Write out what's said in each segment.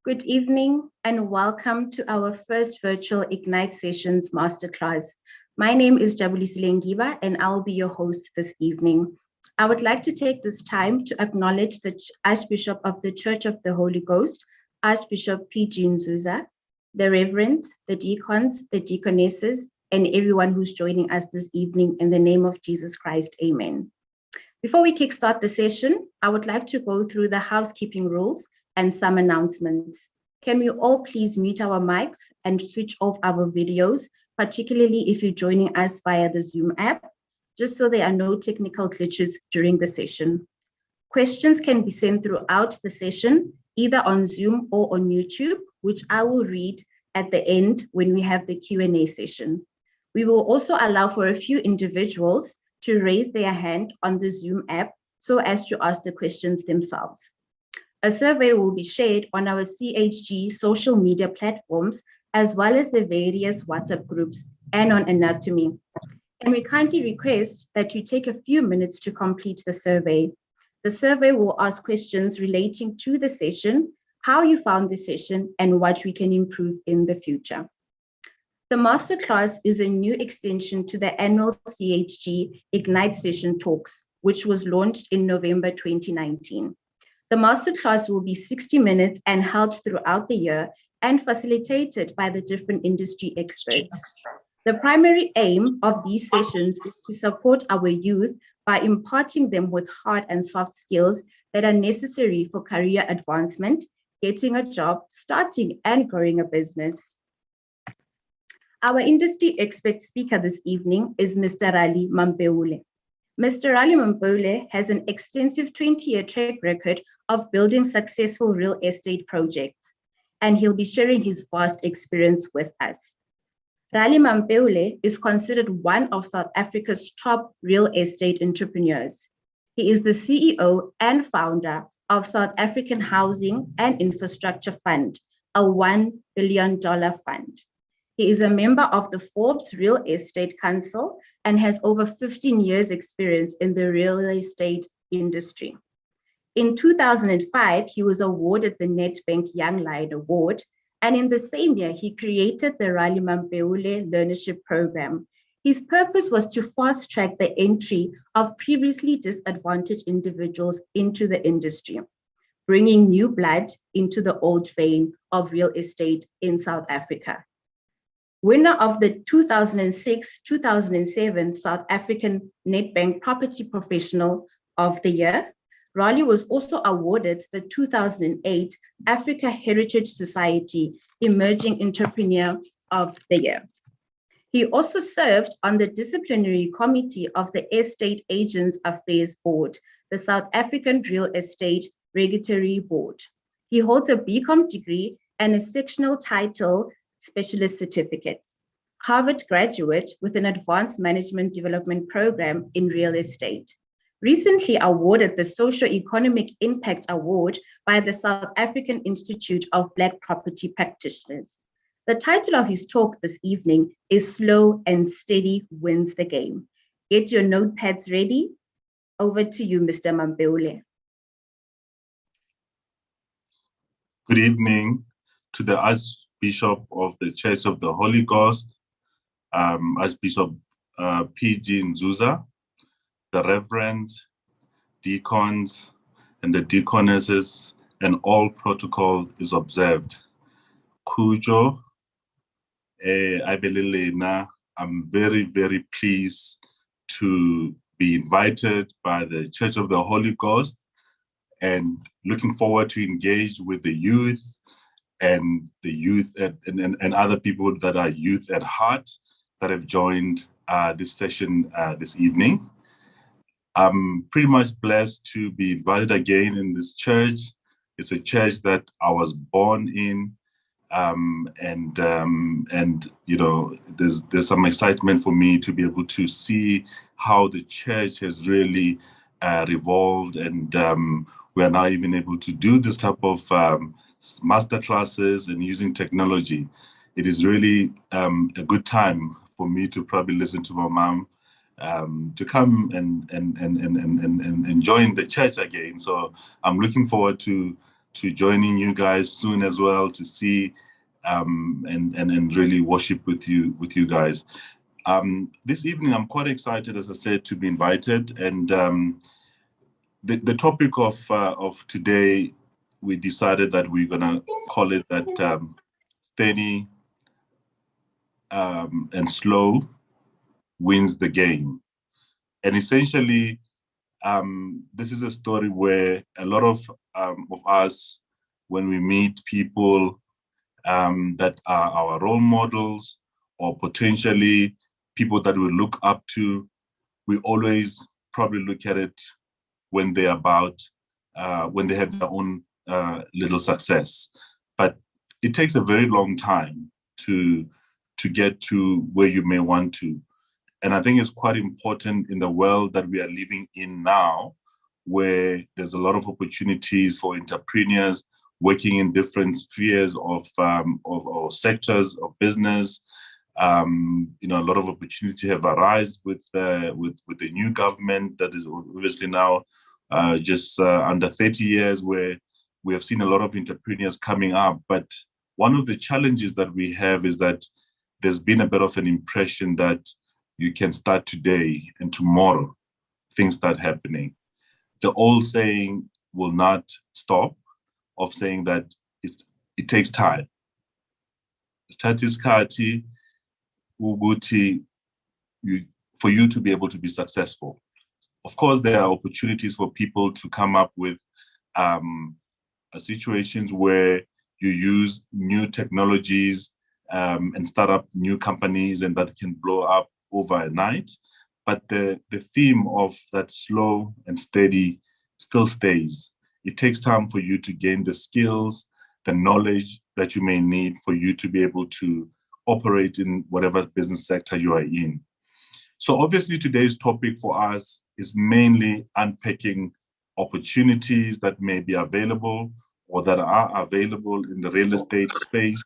Good evening and welcome to our first virtual Ignite Sessions Masterclass. My name is Jabulisi Lengiba and I'll be your host this evening. I would like to take this time to acknowledge the Archbishop of the Church of the Holy Ghost, Archbishop P.G. Nzuza, the Reverends, the Deacons, the Deaconesses, and everyone who's joining us this evening in the name of Jesus Christ, amen. Before we kickstart the session, I would like to go through the housekeeping rules and some announcements. Can we all please mute our mics and switch off our videos, particularly if you're joining us via the Zoom app, just so there are no technical glitches during the session. Questions can be sent throughout the session, either on Zoom or on YouTube, which I will read at the end when we have the Q&A session. We will also allow for a few individuals to raise their hand on the Zoom app so as to ask the questions themselves. A survey will be shared on our CHG social media platforms, as well as the various WhatsApp groups and on Anatomy. And we kindly request that you take a few minutes to complete the survey. The survey will ask questions relating to the session, how you found the session, and what we can improve in the future. The Masterclass is a new extension to the annual CHG Ignite Session talks, which was launched in November 2019. The Masterclass will be 60 minutes and held throughout the year and facilitated by the different industry experts. The primary aim of these sessions is to support our youth by imparting them with hard and soft skills that are necessary for career advancement, getting a job, starting and growing a business. Our industry expert speaker this evening is Mr. Rali Mampeule. Mr. Rali Mampeule has an extensive 20-year track record of building successful real estate projects, and he'll be sharing his vast experience with us. Rali Mampeule is considered one of South Africa's top real estate entrepreneurs. He is the CEO and founder of South African Housing and Infrastructure Fund, a $1 billion fund. He is a member of the Forbes Real Estate Council and has over 15 years experience in the real estate industry. In 2005, he was awarded the Nedbank Young Lion Award, and in the same year, he created the Rali Mampeule Learnership Program. His purpose was to fast-track the entry of previously disadvantaged individuals into the industry, bringing new blood into the old vein of real estate in South Africa. Winner of the 2006-2007 South African Nedbank Property Professional of the Year, Rali was also awarded the 2008 Africa Heritage Society Emerging Entrepreneur of the Year. He also served on the disciplinary committee of the Estate Agents Affairs Board, the South African Real Estate Regulatory Board. He holds a BCom degree and a sectional title specialist certificate. Harvard graduate with an advanced management development program in real estate. Recently awarded the Socio-Economic Impact Award by the South African Institute of Black Property Practitioners. The title of his talk this evening is Slow and Steady Wins the Game. Get your notepads ready. Over to you, Mr. Mampeule. Good evening to the Archbishop of the Church of the Holy Ghost, Archbishop P.G. Nzuza, the reverends, deacons, and the deaconesses, and all protocol is observed. Kujo, I'm very, very pleased to be invited by the Church of the Holy Ghost and looking forward to engage with the youth and other people that are youth at heart that have joined this session this evening. I'm pretty much blessed to be invited again in this church. It's a church that I was born in, and you know, there's some excitement for me to be able to see how the church has really revolved, and we are now even able to do this type of masterclasses and using technology. It is really a good time for me to probably listen to my mom to come and join the church again. So I'm looking forward to joining you guys soon as well, to see and really worship with you guys. This evening I'm quite excited, as I said, to be invited, and the topic of today, we decided that we're gonna call it that steady and slow wins the game. And essentially, this is a story where a lot of us, when we meet people that are our role models, or potentially people that we look up to, we always probably look at it when they're when they have their own little success. But it takes a very long time to get to where you may want to. And I think it's quite important in the world that we are living in now, where there's a lot of opportunities for entrepreneurs working in different spheres of sectors of business. You know, a lot of opportunity have arisen with the new government that is obviously now just under 30 years, where we have seen a lot of entrepreneurs coming up. But one of the challenges that we have is that there's been a bit of an impression that you can start today and tomorrow things start happening. The old saying will not stop, of saying that it takes time. Statiskati uguti, for you to be able to be successful. Of course, there are opportunities for people to come up with situations where you use new technologies and start up new companies, and that can blow up overnight. But the theme of that slow and steady still stays. It takes time for you to gain the skills, the knowledge that you may need for you to be able to operate in whatever business sector you are in. So obviously today's topic for us is mainly unpacking opportunities that may be available or that are available in the real estate space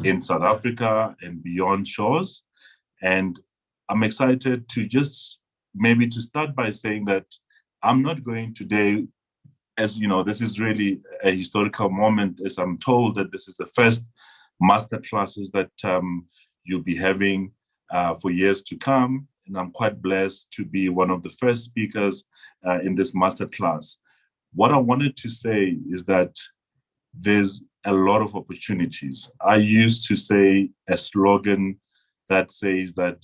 in South Africa and beyond shores. And I'm excited to just maybe to start by saying that I'm not going today, as you know, this is really a historical moment, as I'm told that this is the first masterclasses that you'll be having for years to come. And I'm quite blessed to be one of the first speakers in this masterclass. What I wanted to say is that there's a lot of opportunities. I used to say a slogan that says that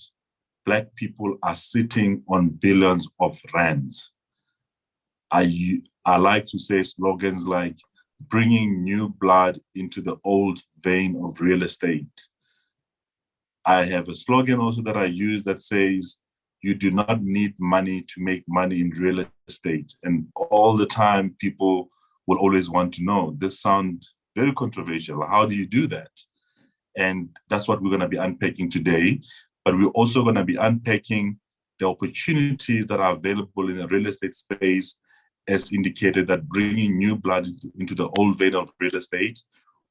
Black people are sitting on billions of rands. I like to say slogans like bringing new blood into the old vein of real estate. I have a slogan also that I use that says, you do not need money to make money in real estate. And all the time, people will always want to know, this sounds very controversial. How do you do that? And that's what we're going to be unpacking today. But we're also going to be unpacking the opportunities that are available in the real estate space, as indicated, that bringing new blood into the old vein of real estate.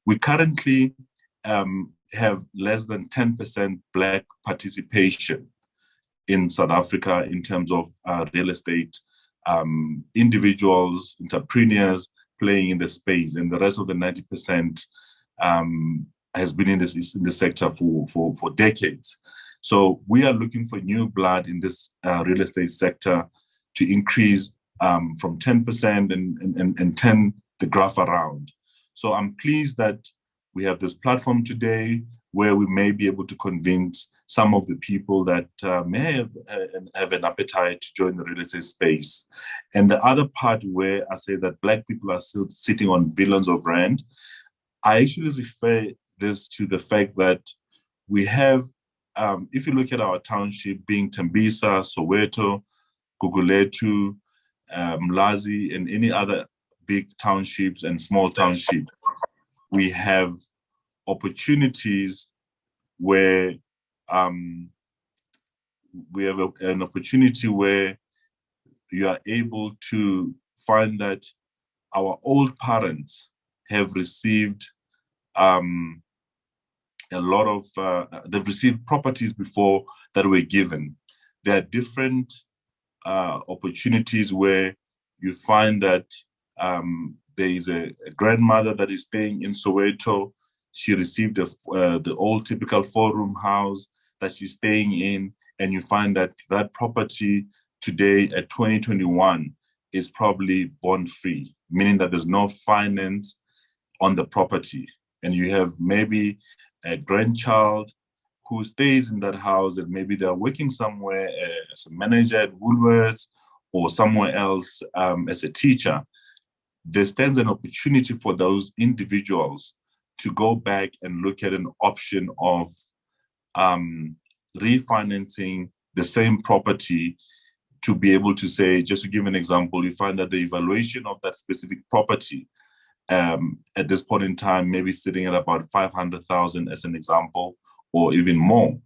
We currently have less than 10% Black participation in South Africa in terms of real estate, individuals, entrepreneurs playing in the space, and the rest of the 90% has been in the sector for decades. So we are looking for new blood in this real estate sector to increase from 10% and turn the graph around. So I'm pleased that we have this platform today where we may be able to convince some of the people that may have an appetite to join the real estate space. And the other part where I say that Black people are still sitting on billions of rand, I actually refer this to the fact that we have, if you look at our township being Tembisa, Soweto, Guguletu, Mlazi, and any other big townships and small townships, we have opportunities where we have an opportunity where you are able to find that our old parents have received a lot of, they've received properties before that were given. There are different opportunities where you find that there is a grandmother that is staying in Soweto. She received the old typical 4-room house that she's staying in, and you find that that property today at 2021 is probably bond-free, meaning that there's no finance on the property. And you have maybe a grandchild who stays in that house, and maybe they're working somewhere as a manager at Woolworths or somewhere else as a teacher. There stands an opportunity for those individuals to go back and look at an option of refinancing the same property, to be able to say, just to give an example, you find that the evaluation of that specific property at this point in time may be sitting at about 500,000 as an example, or even more.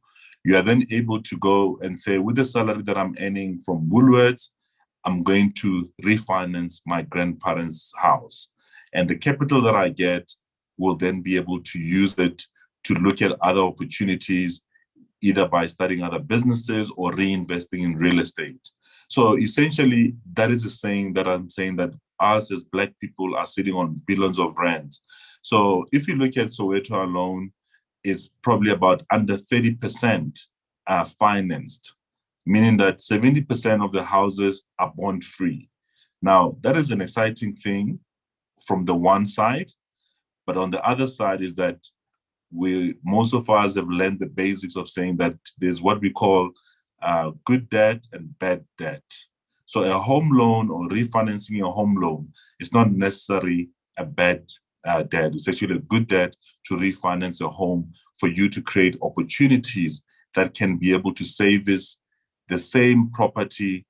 You are then able to go and say, with the salary that I'm earning from Woolworths, I'm going to refinance my grandparents' house. And the capital that I get will then be able to use it to look at other opportunities, either by starting other businesses or reinvesting in real estate. So essentially, that is a saying that I'm saying that us as Black people are sitting on billions of rands. So if you look at Soweto alone, it's probably about under 30% financed, meaning that 70% of the houses are bond-free. Now, that is an exciting thing from the one side, but on the other side is that most of us have learned the basics of saying that there's what we call good debt and bad debt. So a home loan or refinancing a home loan is not necessarily a bad debt. It's actually a good debt to refinance a home for you to create opportunities that can be able to service the same property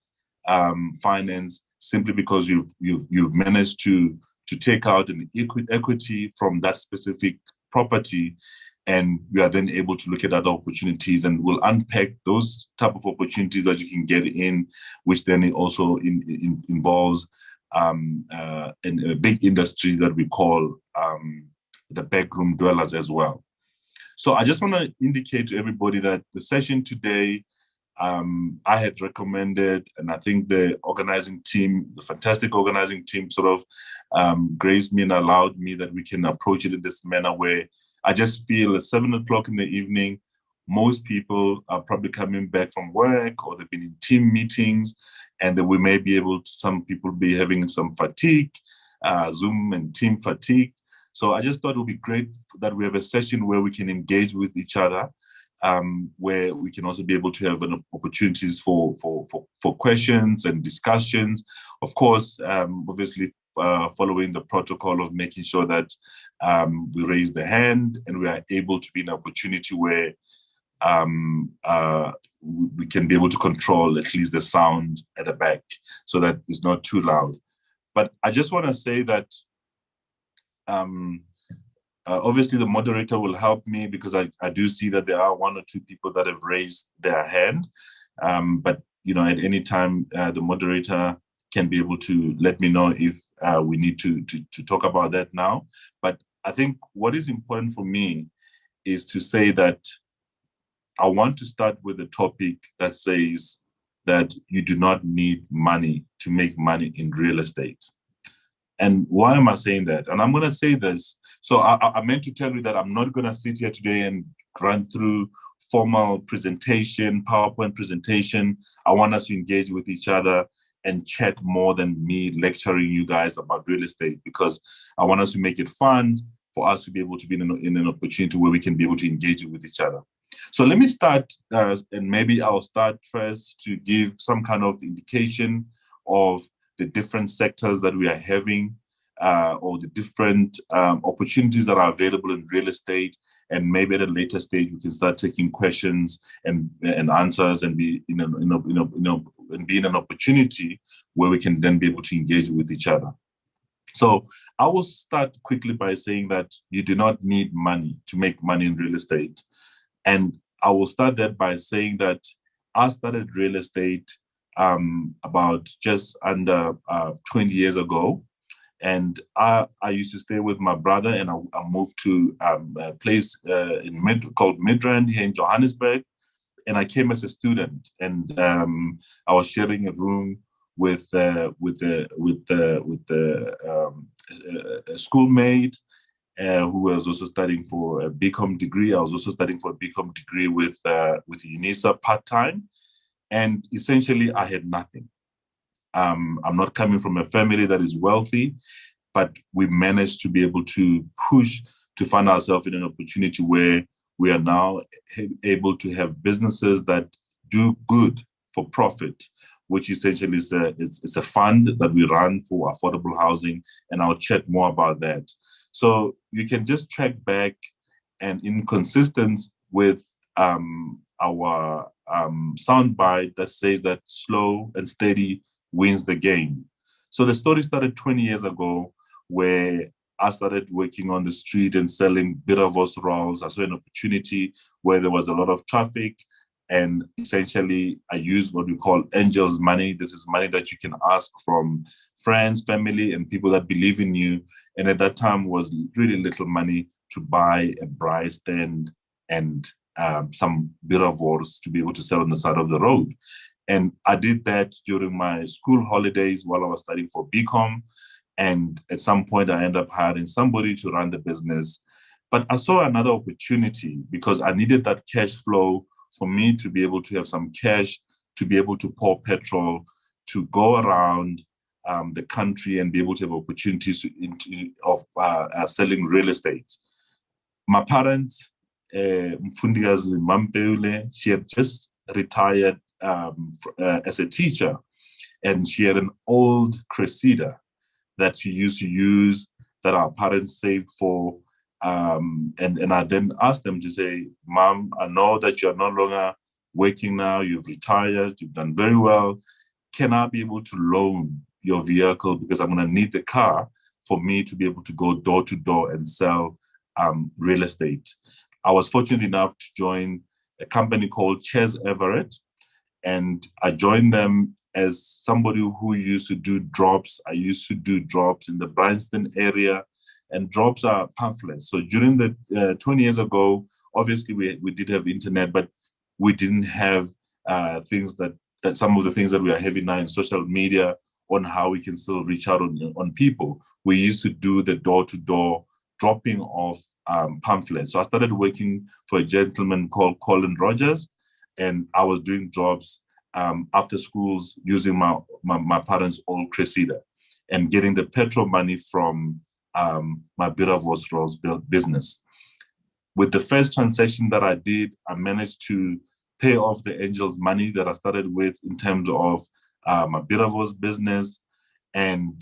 finance, simply because you've managed to take out an equity from that specific property, and you are then able to look at other opportunities, and we'll unpack those type of opportunities that you can get in, which then also involves a big industry that we call the backroom dwellers as well. So I just want to indicate to everybody that the session today, I had recommended, and I think the organizing team, the fantastic organizing team, sort of graced me and allowed me that we can approach it in this manner, where I just feel at 7 o'clock in the evening, most people are probably coming back from work, or they've been in team meetings, and then we may be able to, some people be having some fatigue, Zoom and team fatigue. So I just thought it would be great that we have a session where we can engage with each other, where we can also be able to have opportunities for questions and discussions. Of course, obviously, following the protocol of making sure that we raise the hand and we are able to be in an opportunity where we can be able to control at least the sound at the back so that it's not too loud. But I just want to say that obviously the moderator will help me, because I do see that there are one or two people that have raised their hand. But at any time, the moderator can be able to let me know if we need to talk about that now. But I think what is important for me is to say that I want to start with a topic that says that you do not need money to make money in real estate. And why am I saying that? And I'm going to say this. So I meant to tell you that I'm not going to sit here today and run through formal presentation, PowerPoint presentation. I want us to engage with each other and chat more than me lecturing you guys about real estate, because I want us to make it fun for us to be able to be in an opportunity where we can be able to engage with each other. So let me start, and maybe I'll start first to give some kind of indication of the different sectors that we are having, or the different opportunities that are available in real estate. And maybe at a later stage, we can start taking questions and answers, and be in an opportunity where we can then be able to engage with each other. So I will start quickly by saying that you do not need money to make money in real estate. And I will start that by saying that I started real estate about just under 20 years ago. And I used to stay with my brother, and I moved to a place called Midrand here in Johannesburg. And I came as a student, and I was sharing a room with a schoolmate who was also studying for a BCom degree. I was also studying for a BCom degree with UNISA part-time. And essentially, I had nothing. I'm not coming from a family that is wealthy, but we managed to be able to push to find ourselves in an opportunity where we are now able to have businesses that do good for profit, which essentially is it's a fund that we run for affordable housing, and I'll chat more about that. So you can just track back, and in consistence with our soundbite that says that slow and steady wins the game. So the story started 20 years ago, where I started working on the street and selling Biravos rolls. I saw an opportunity where there was a lot of traffic, and essentially I used what we call angels money. This is money that you can ask from friends, family, and people that believe in you. And at that time was really little money to buy a braai stand and some Biravos to be able to sell on the side of the road. And I did that during my school holidays while I was studying for BCom. And at some point, I ended up hiring somebody to run the business. But I saw another opportunity, because I needed that cash flow for me to be able to have some cash, to be able to pour petrol, to go around the country and be able to have opportunities of selling real estate. My parents, Rali Mampeule, she had just retired as a teacher, and she had an old Cressida that she used to use, that our parents saved for. And I then asked them to say, Mom, I know that you're no longer working now, you've retired, you've done very well. Can I be able to loan your vehicle, because I'm going to need the car for me to be able to go door to door and sell real estate. I was fortunate enough to join a company called Ches Everett, and I joined them as somebody who used to do drops. I used to do drops in the Bryanston area, and drops are pamphlets. So during the 20 years ago, obviously we did have internet, but we didn't have things that some of the things that we are having now in social media, on how we can still reach out on people. We used to do the door-to-door dropping off pamphlets. So I started working for a gentleman called Colin Rogers, and I was doing jobs after schools using my parents' old Cressida and getting the petrol money from my Biravos Rolls business. With the first transaction that I did, I managed to pay off the angels money that I started with in terms of my Biravos business. And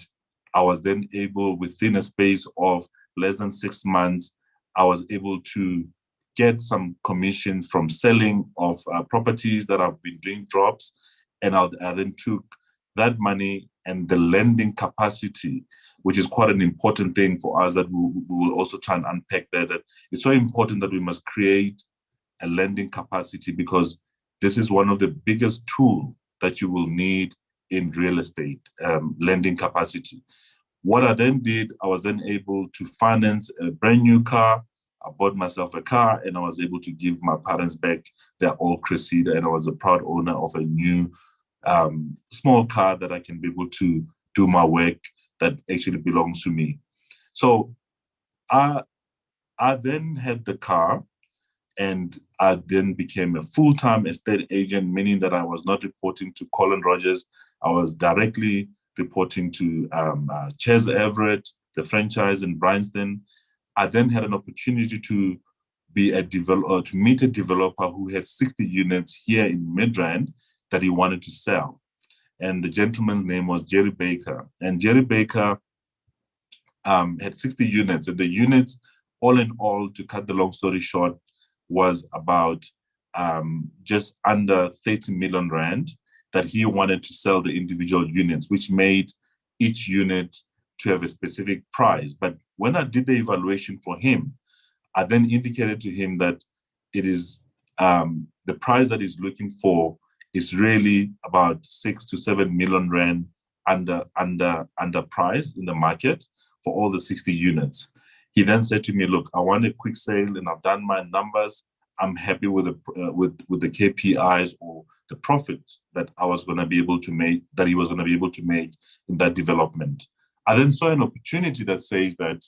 I was then able, within a space of less than 6 months, I was able to get some commission from selling of properties that I've been doing drops. And I then took that money and the lending capacity, which is quite an important thing for us that we will also try and unpack that it's so important that we must create a lending capacity, because this is one of the biggest tools that you will need in real estate, lending capacity. What I then did, I was then able to finance a brand new car. I bought myself a car and I was able to give my parents back their old Cressida, and I was a proud owner of a new small car that I can be able to do my work that actually belongs to me. So I then had the car, and I then became a full-time estate agent, meaning that I was not reporting to Colin Rogers. I was directly reporting to Ches Everett, the franchise in Bryanston. I then had an opportunity to be to meet a developer who had 60 units here in Midrand that he wanted to sell. And the gentleman's name was Jerry Baker. And Jerry Baker had 60 units. And the units, all in all, to cut the long story short, was about just under 30 million rand that he wanted to sell the individual units, which made each unit to have a specific price. But when I did the evaluation for him, I then indicated to him that it is the price that he's looking for is really about 6 to 7 million rand under price in the market for all the 60 units. He then said to me, look, I want a quick sale and I've done my numbers. I'm happy with the KPIs or the profits that I was going to be able to make, that he was going to be able to make in that development. I then saw an opportunity that says that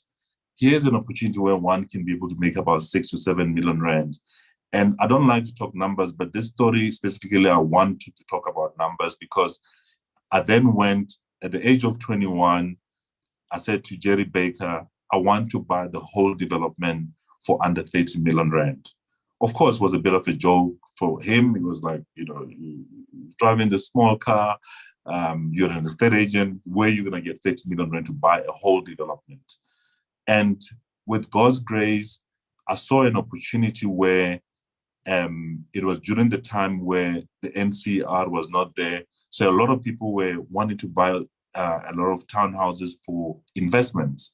here's an opportunity where one can be able to make about 6 to 7 million rand. And I don't like to talk numbers, but this story specifically, I want to talk about numbers, because I then went at the age of 21, I said to Jerry Baker, I want to buy the whole development for under 30 million rand. Of course, it was a bit of a joke for him. It was like, you're driving the small car, you're an estate agent, where you're going to get 30 million rand to buy a whole development. And with God's grace, I saw an opportunity where it was during the time where the NCR was not there. So a lot of people were wanting to buy a lot of townhouses for investments.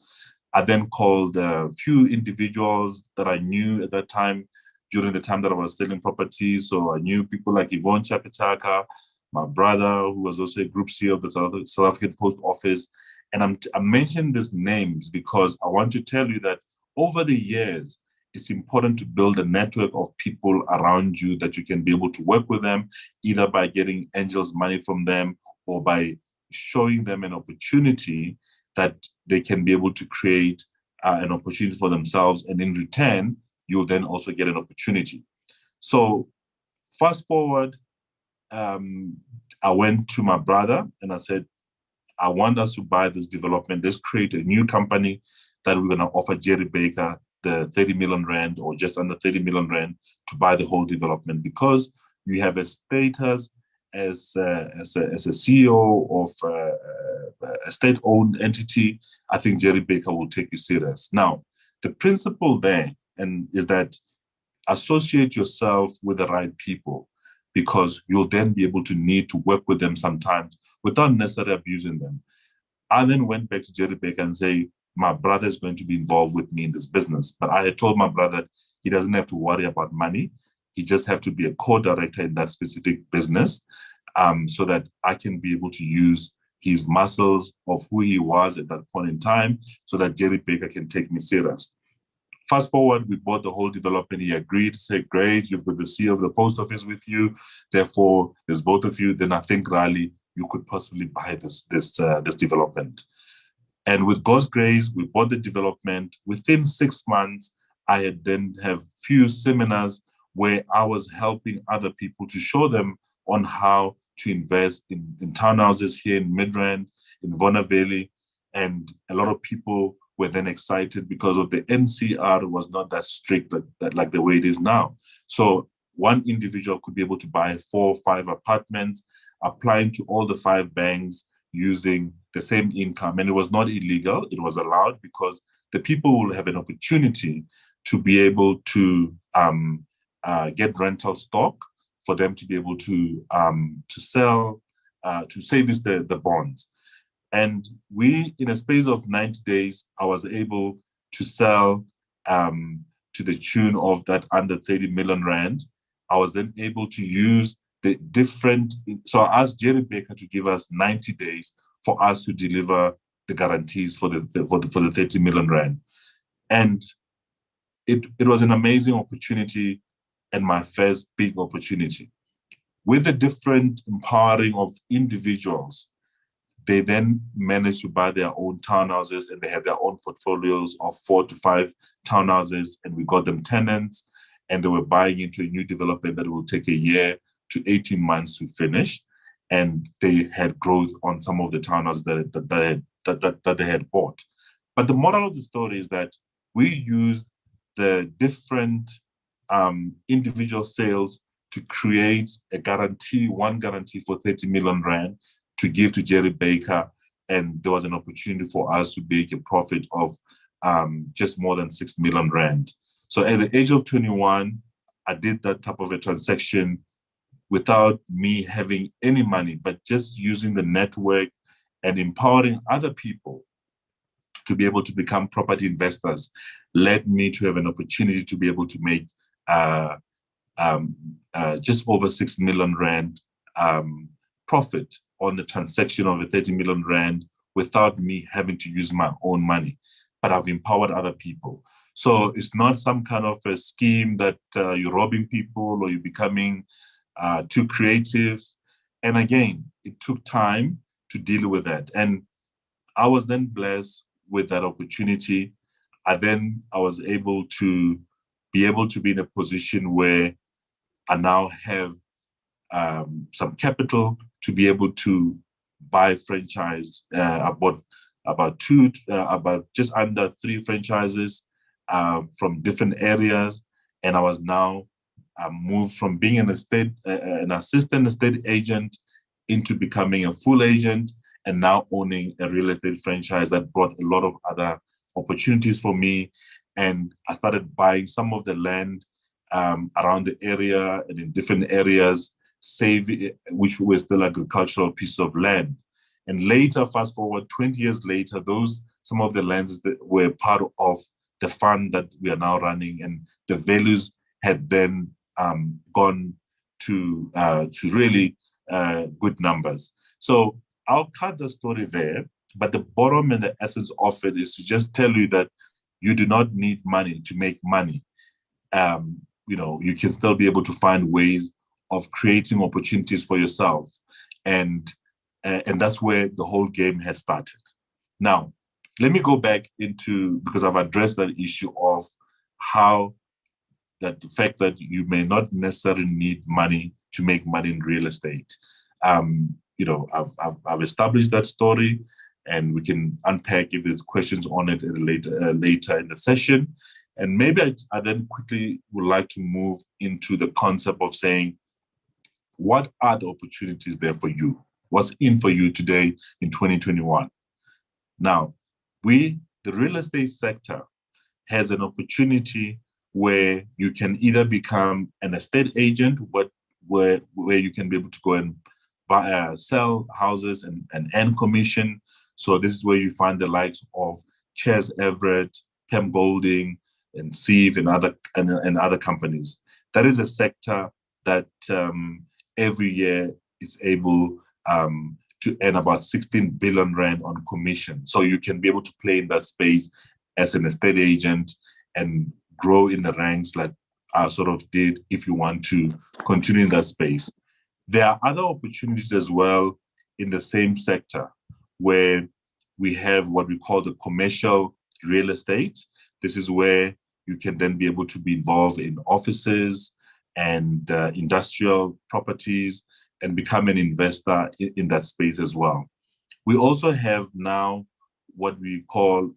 I then called a few individuals that I knew at that time, during the time that I was selling properties. So I knew people like Yvonne Chapitaka, my brother, who was also a group CEO of the South African Post Office. And I mentioned these names because I want to tell you that over the years, it's important to build a network of people around you that you can be able to work with them, either by getting angels money from them or by showing them an opportunity that they can be able to create an opportunity for themselves. And in return, you'll then also get an opportunity. So fast forward, I went to my brother and I said, I want us to buy this development. Let's create a new company that we're going to offer Jerry Baker the 30 million rand or just under 30 million rand to buy the whole development. Because you have a status as a CEO of a state-owned entity, I think Jerry Baker will take you serious. Now, the principle there is that associate yourself with the right people, because you'll then be able to need to work with them sometimes without necessarily abusing them. I then went back to Jerry Baker and say, my brother is going to be involved with me in this business. But I had told my brother he doesn't have to worry about money. He just have to be a co-director in that specific business, so that I can be able to use his muscles of who he was at that point in time, so that Jerry Baker can take me serious. Fast forward, we bought the whole development. He agreed, said, great, you've got the CEO of the post office with you. Therefore, there's both of you. Then I think, Rali, you could possibly buy this development. And with God's grace, we bought the development. Within 6 months, I had then have few seminars where I was helping other people to show them on how to invest in townhouses here in Midrand, in Vona Valley. And a lot of people were then excited because of the NCR was not that strict that like the way it is now. So one individual could be able to buy 4 or 5 apartments, applying to all the 5 banks using the same income. And it was not illegal, it was allowed because the people will have an opportunity to be able to get rental stock for them to be able to sell, to service the bonds. And we, in a space of 90 days, I was able to sell to the tune of that under 30 million rand. I was then able to use the different, so I asked Jerry Baker to give us 90 days for us to deliver the guarantees for the 30 million rand. And it was an amazing opportunity and my first big opportunity. With the different empowering of individuals, they then managed to buy their own townhouses and they had their own portfolios of 4 to 5 townhouses, and we got them tenants, and they were buying into a new development that will take a year to 18 months to finish. And they had growth on some of the townhouses that they had bought. But the moral of the story is that we used the different individual sales to create a guarantee, one guarantee for 30 million rand to give to Jerry Baker. And there was an opportunity for us to make a profit of just more than 6 million rand. So at the age of 21, I did that type of a transaction without me having any money, but just using the network and empowering other people to be able to become property investors led me to have an opportunity to be able to make just over 6 million rand profit on the transaction of the 30 million rand without me having to use my own money. But I've empowered other people. So it's not some kind of a scheme that you're robbing people or you're becoming too creative. And again, it took time to deal with that. And I was then blessed with that opportunity. I was able to be in a position where I now have some capital to be able to buy franchise. I bought about just under 3 franchises from different areas, and I was now moved from being an assistant estate agent into becoming a full agent, and now owning a real estate franchise that brought a lot of other opportunities for me. And I started buying some of the land around the area and in different areas, which were still agricultural pieces of land. And later, fast forward 20 years later, some of the lands that were part of the fund that we are now running, and the values had then gone to really good numbers. So I'll cut the story there, but the bottom and the essence of it is to just tell you that you do not need money to make money. You can still be able to find ways of creating opportunities for yourself. And that's where the whole game has started. Now, let me go back because I've addressed that issue of how the fact that you may not necessarily need money to make money in real estate. I've established that story, and we can unpack if there's questions on it later in the session. And maybe I then quickly would like to move into the concept of saying, what are the opportunities there for you? What's in for you today in 2021? Now, the real estate sector has an opportunity where you can either become an estate agent, where you can be able to go and sell houses and earn commission. So this is where you find the likes of Chairs Everett, Pam Golding, and Sieve and other companies. That is a sector that every year is able to earn about 16 billion rand on commission. So you can be able to play in that space as an estate agent and grow in the ranks like I sort of did if you want to continue in that space. There are other opportunities as well in the same sector where we have what we call the commercial real estate. This is where you can then be able to be involved in offices and industrial properties and become an investor in that space as well. We also have now what we call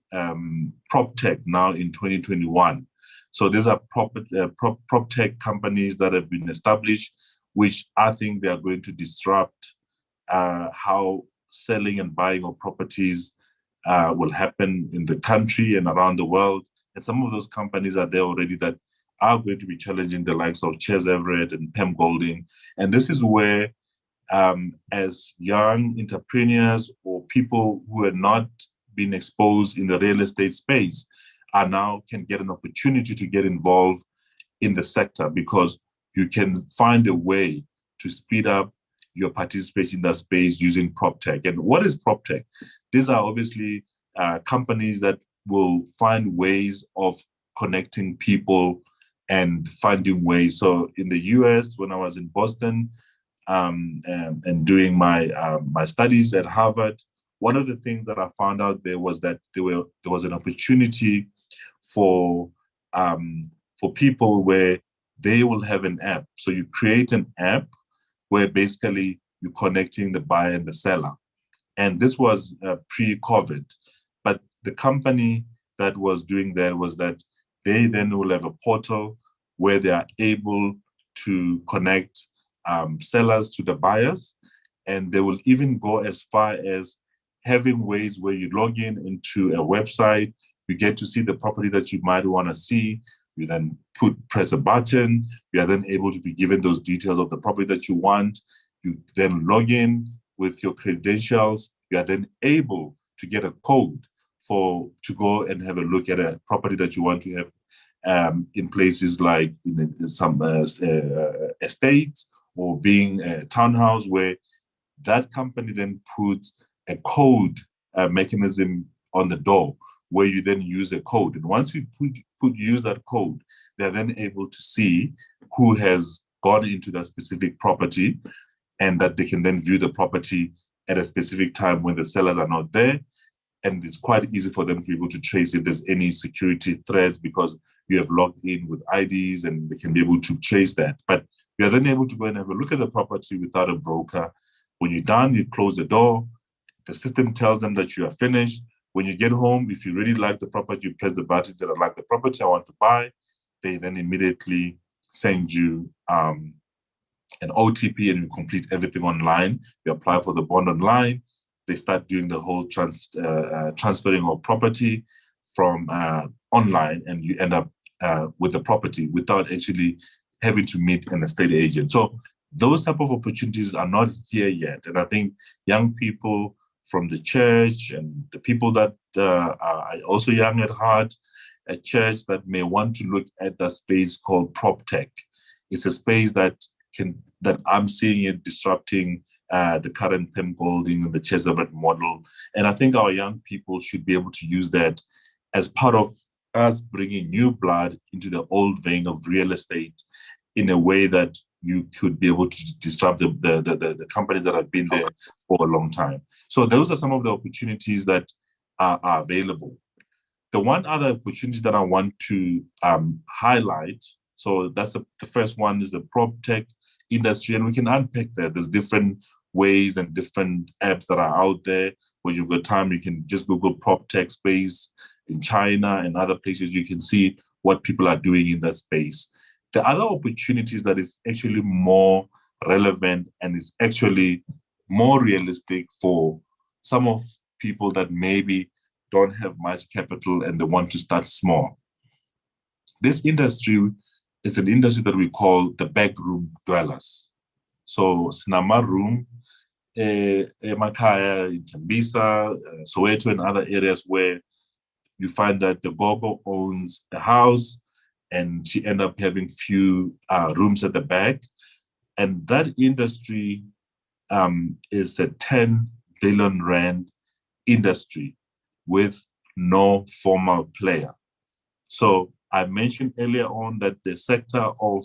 proptech now in 2021. So these are proptech companies that have been established, which I think they are going to disrupt how selling and buying of properties will happen in the country and around the world. And some of those companies are there already that are going to be challenging the likes of Ches Everett and Pam Golding. And this is where, as young entrepreneurs or people who are not been exposed in the real estate space are now can get an opportunity to get involved in the sector, because you can find a way to speed up your participation in that space using proptech. And what is proptech? These are obviously companies that will find ways of connecting people and finding ways. So in the US, when I was in Boston and doing my studies at Harvard, one of the things that I found out there was that there was an opportunity for people where they will have an app. So you create an app where basically you're connecting the buyer and the seller. And this was pre-COVID. But the company that was doing that was that they then will have a portal where they are able to connect sellers to the buyers. And they will even go as far as having ways where you log in into a website, you get to see the property that you might want to see. You then press a button. You are then able to be given those details of the property that you want. You then log in with your credentials. You are then able to get a code to go and have a look at a property that you want to have in places like in some estates or being a townhouse, where that company then puts a code mechanism on the door where you then use a code. And once you use that code, they're then able to see who has gone into that specific property, and that they can then view the property at a specific time when the sellers are not there. And it's quite easy for them to be able to trace if there's any security threats, because you have logged in with IDs and they can be able to trace that. But you are then able to go and have a look at the property without a broker. When you're done, you close the door. The system tells them that you are finished. When you get home, if you really like the property, you press the button that I like the property, I want to buy. They then immediately send you an OTP, and you complete everything online. You apply for the bond online. They start doing the whole transferring of property from online, and you end up with the property without actually having to meet an estate agent. So those type of opportunities are not here yet. And I think young people from the church and the people that are also young at heart at church that may want to look at that space called proptech. It's a space that I'm seeing it disrupting the current Pim Golding and the Ches Everett model. And I think our young people should be able to use that as part of us bringing new blood into the old vein of real estate in a way that you could be able to disrupt the companies that have been there for a long time. So those are some of the opportunities that are available. The one other opportunity that I want to highlight, so that's the first one, is the proptech industry, and we can unpack that. There's different ways and different apps that are out there. When you've got time, you can just Google proptech space in China and other places. You can see what people are doing in that space. The other opportunities that is actually more relevant and is actually more realistic for some of people that maybe don't have much capital and they want to start small. This industry is an industry that we call the backroom dwellers. So Sinama room, Makaya, in Tembisa, Soweto, and other areas where you find that the gogo owns a house and she end up having few rooms at the back. And that industry is a 10 billion rand industry with no formal player. So I mentioned earlier on that the sector of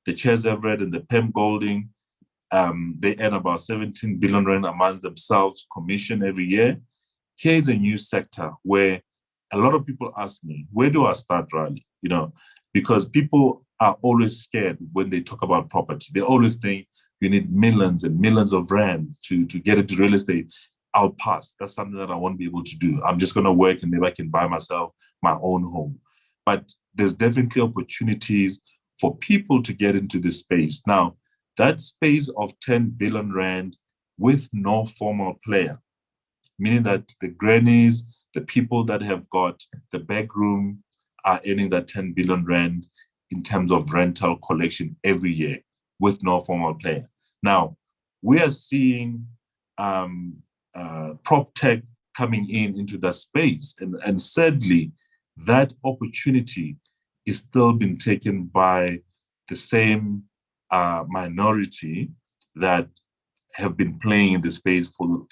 the Ches Everett and the Pem Golding, they earn about 17 billion rand amongst themselves commission every year. here's a new sector where a lot of people ask me, where do I start, Rali? Because people are always scared when they talk about property. They always think you need millions and millions of rands to get into real estate. I'll pass. That's something that I won't be able to do. I'm just going to work and maybe I can buy myself my own home. But there's definitely opportunities for people to get into this space. Now, that space of 10 billion rand with no formal player, meaning that the grannies, the people that have got the back room are earning that 10 billion rand in terms of rental collection every year with no formal player. Now, we are seeing proptech coming into that space. And sadly, that opportunity is still being taken by the same minority that have been playing in the space for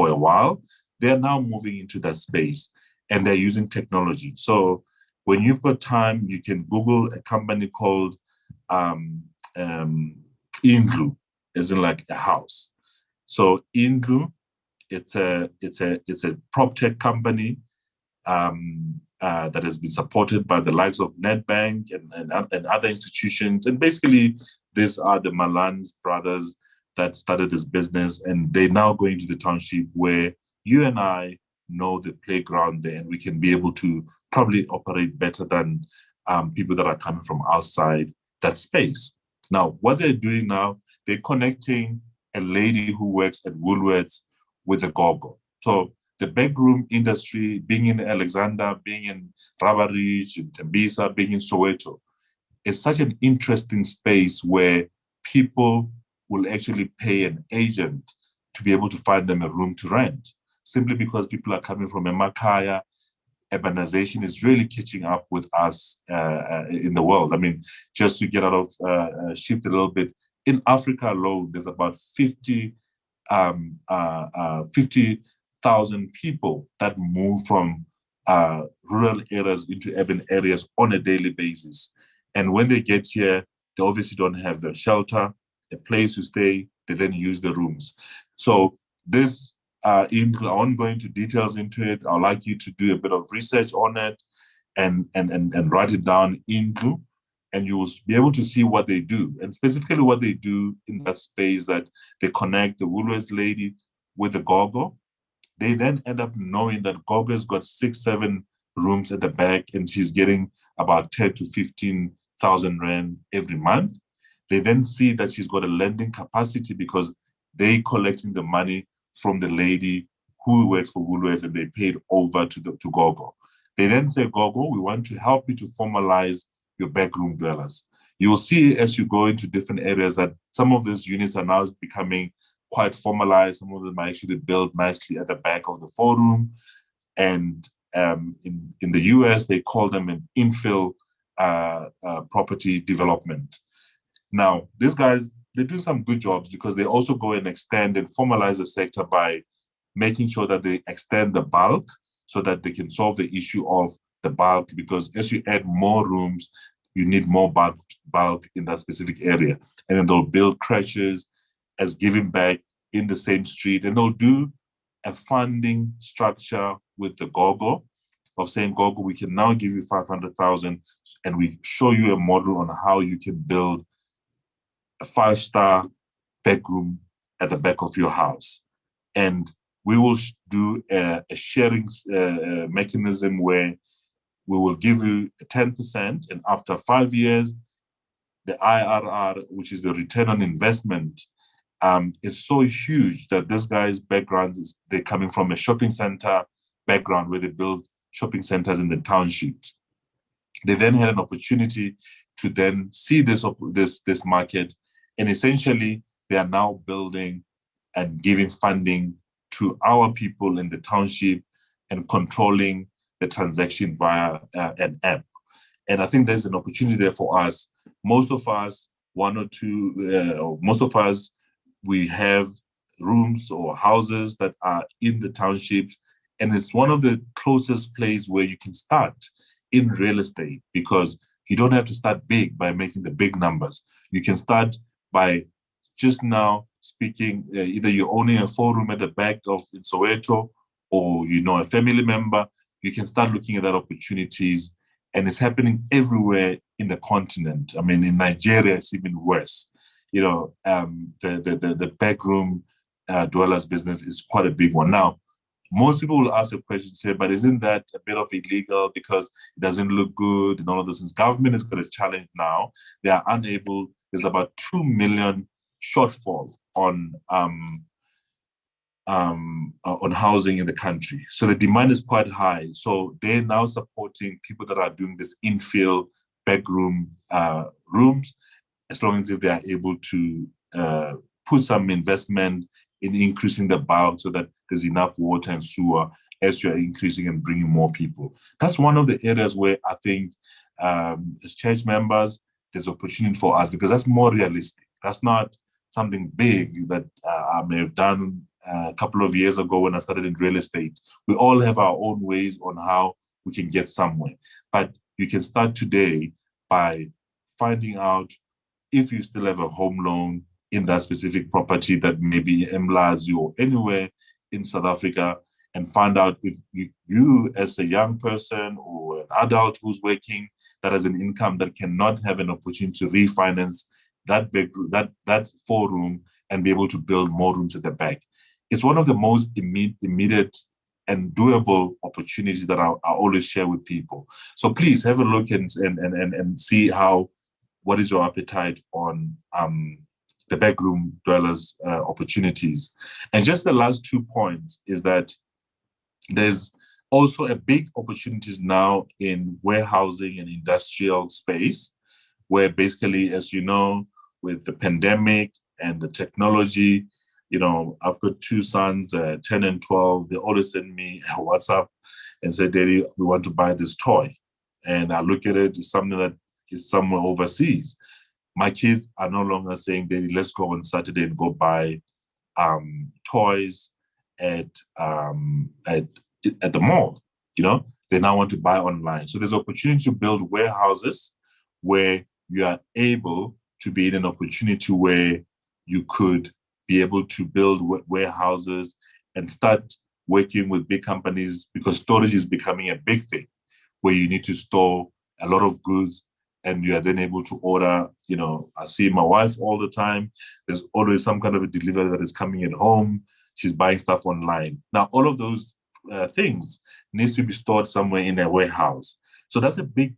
a while. They're now moving into that space and they're using technology. So when you've got time, you can Google a company called Indlu, as in like a house. So Indlu, it's a proptech company that has been supported by the likes of Nedbank and other institutions. And basically, these are the Malans brothers that started this business, and they're now going to the township where you and I know the playground there, and we can be able to probably operate better than people that are coming from outside that space. Now, what they're doing now, they're connecting a lady who works at Woolworths with a gogo. So the backroom industry, being in Alexander, being in Rabarich, in Tembisa, being in Soweto, it's such an interesting space where people will actually pay an agent to be able to find them a room to rent, simply because people are coming from Emakaya. Urbanization is really catching up with us in the world. I mean, just to get out of shift a little bit, in Africa alone, there's about 50,000 people that move from rural areas into urban areas on a daily basis. And when they get here, they obviously don't have a shelter, a place to stay. They then use the rooms. So this, I won't go into details into it. I'd like you to do a bit of research on it and write it down into, and you will be able to see what they do. And specifically what they do in that space, that they connect the Woolworths lady with the gogo. They then end up knowing that Gogo's got 6-7 rooms at the back, and she's getting about 10 to 15,000 rand every month. They then see that she's got a lending capacity because they collecting the money from the lady who works for Woolworths, and they paid over to Gogo. They then say, Gogo, we want to help you to formalize your backroom dwellers. You will see as you go into different areas that some of these units are now becoming quite formalized. Some of them are actually built nicely at the back of the forum. And in the US, they call them an infill property development. Now, these guys, they do some good jobs because they also go and extend and formalize the sector by making sure that they extend the bulk so that they can solve the issue of the bulk, because as you add more rooms, you need more bulk in that specific area. And then they'll build crashes as giving back in the same street, and they'll do a funding structure with the gogo of saying, Gogo, we can now give you 500,000, and we show you a model on how you can build a 5-star bedroom at the back of your house. And we will do a sharing mechanism where we will give you 10%, and after 5 years, the IRR, which is the return on investment, is so huge that this guy's backgrounds they're coming from a shopping center background where they build shopping centers in the townships. They then had an opportunity to then see this market, and essentially they are now building and giving funding to our people in the township and controlling the transaction via an app. And I think there's an opportunity there for us. Most of us, we have rooms or houses that are in the townships, and it's one of the closest places where you can start in real estate, because you don't have to start big by making the big numbers. You can start by just now speaking, either you're owning a 4-room at the back of in Soweto, or you know a family member, you can start looking at that opportunities. And it's happening everywhere in the continent. I mean, in Nigeria, it's even worse. You know, the backroom dwellers business is quite a big one. Now, most people will ask a question, say, but isn't that a bit of illegal because it doesn't look good and all of those things? Government is got a challenge now. They are unable. There's about 2 million shortfall on housing in the country. So the demand is quite high. So they're now supporting people that are doing this infill backroom rooms, as long as if they are able to put some investment in increasing the bulk so that there's enough water and sewer as you're increasing and bringing more people. That's one of the areas where I think as church members, there's opportunity for us because that's more realistic. That's not something big that I may have done a couple of years ago when I started in real estate. We all have our own ways on how we can get somewhere. But you can start today by finding out if you still have a home loan in that specific property that may be in Mlazi or anywhere in South Africa, and find out if you as a young person or an adult who's working that has an income that cannot have an opportunity to refinance that bedroom, that 4-room, and be able to build more rooms at the back. It's one of the most immediate and doable opportunities that I always share with people. So please have a look and see what is your appetite on the backroom dwellers opportunities. And just the last 2 points is that there's also a big opportunities now in warehousing and industrial space, where basically, as you know, with the pandemic and the technology, you know, I've got 2 sons, 10 and 12. They always send me a WhatsApp and say, Daddy, we want to buy this toy. And I look at it, it's something that is somewhere overseas. My kids are no longer saying, Daddy, let's go on Saturday and go buy toys at the mall. You know, they now want to buy online. So there's opportunity to build warehouses where you are able to be in an opportunity where you could be able to build warehouses and start working with big companies, because storage is becoming a big thing where you need to store a lot of goods and you are then able to order. You know, I see my wife all the time. There's always some kind of a delivery that is coming at home. She's buying stuff online. Now, all of those things needs to be stored somewhere in a warehouse. So that's a big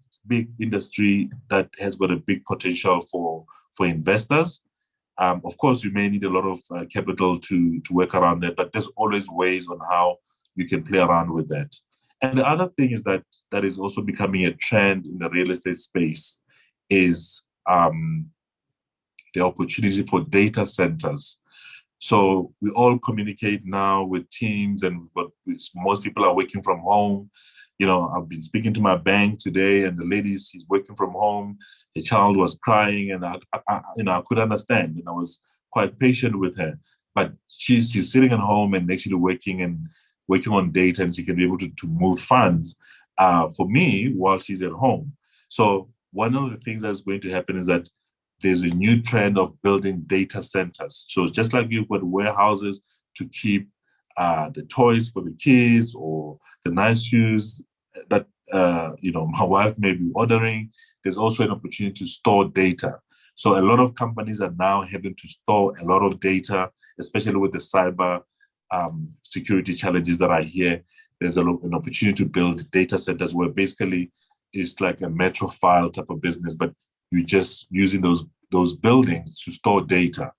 industry that has got a big potential for investors. Of course, you may need a lot of capital to work around that, but there's always ways on how you can play around with that. And the other thing is that is also becoming a trend in the real estate space is the opportunity for data centers. So we all communicate now with teams, and most people are working from home. You know, I've been speaking to my bank today, and the lady, she's working from home. The child was crying, and I could understand, and I was quite patient with her. But she's sitting at home and actually working on data, and she can be able to move funds for me while she's at home. So one of the things that's going to happen is that there's a new trend of building data centers. So just like you've got warehouses to keep the toys for the kids or the nice shoes that my wife may be ordering, there's also an opportunity to store data. So a lot of companies are now having to store a lot of data, especially with the cyber security challenges that are here. There's an opportunity to build data centers where basically it's like a metro file type of business, but you're just using those buildings to store data.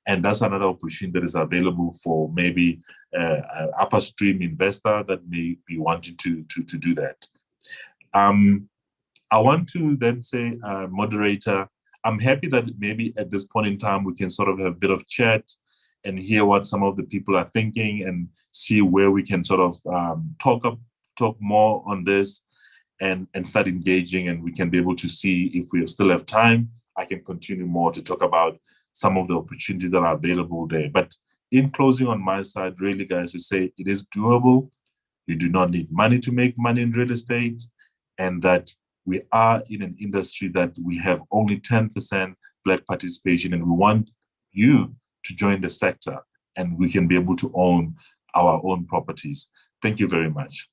And that's another opportunity that is available for maybe an upper stream investor that may be wanting to do that. I want to then say, moderator, I'm happy that maybe at this point in time, we can sort of have a bit of chat and hear what some of the people are thinking and see where we can sort of talk more on this and start engaging, and we can be able to see if we still have time. I can continue more to talk about some of the opportunities that are available there. But in closing on my side, really, guys, to say it is doable. You do not need money to make money in real estate, and that we are in an industry that we have only 10% Black participation, and we want you to join the sector, and we can be able to own our own properties. Thank you very much.